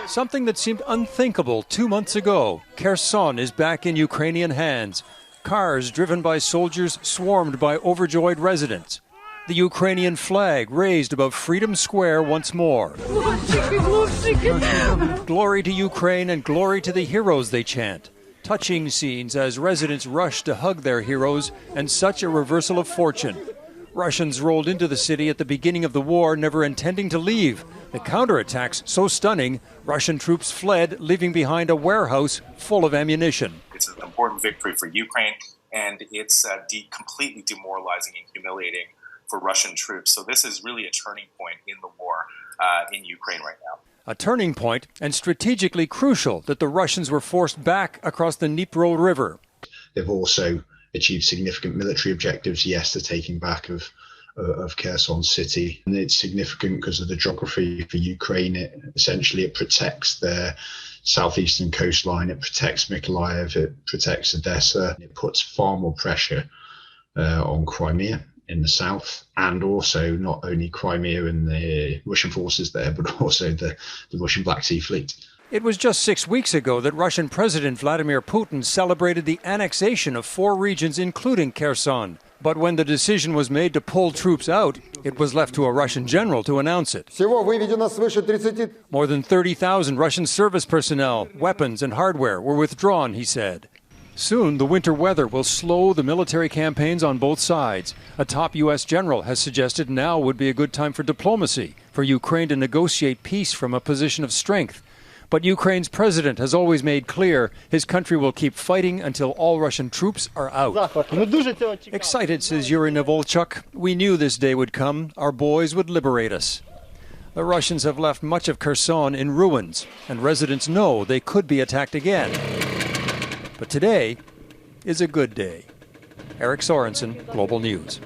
Something that seemed unthinkable 2 months ago. Kherson is back in Ukrainian hands. Cars driven by soldiers swarmed by overjoyed residents. The Ukrainian flag raised above Freedom Square once more. Glory to Ukraine and glory to the heroes, they chant. Touching scenes as residents rush to hug their heroes, and such a reversal of fortune. Russians rolled into the city at the beginning of the war, never intending to leave. The counterattacks so stunning, Russian troops fled, leaving behind a warehouse full of ammunition. It's an important victory for Ukraine, and it's completely demoralizing and humiliating for Russian troops. So this is really a turning point in the war in Ukraine right now. A turning point, and strategically crucial that the Russians were forced back across the Dnipro River. They've also achieved significant military objectives. Yes, the taking back of Kherson city, and it's significant because of the geography for Ukraine. It protects their southeastern coastline, it protects Mykolaiv, it protects Odessa. It puts far more pressure on Crimea in the south, and also not only Crimea and the Russian forces there, but also the Russian Black Sea Fleet. It was just 6 weeks ago that Russian President Vladimir Putin celebrated the annexation of 4 regions, including Kherson. But when the decision was made to pull troops out, it was left to a Russian general to announce it. More than 30,000 Russian service personnel, weapons and hardware were withdrawn, he said. Soon, the winter weather will slow the military campaigns on both sides. A top U.S. general has suggested now would be a good time for diplomacy, for Ukraine to negotiate peace from a position of strength. But Ukraine's president has always made clear his country will keep fighting until all Russian troops are out. Excited, says Yuri Novolchuk. We knew this day would come. Our boys would liberate us. The Russians have left much of Kherson in ruins, and residents know they could be attacked again. But today is a good day. Eric Sorensen, Global News.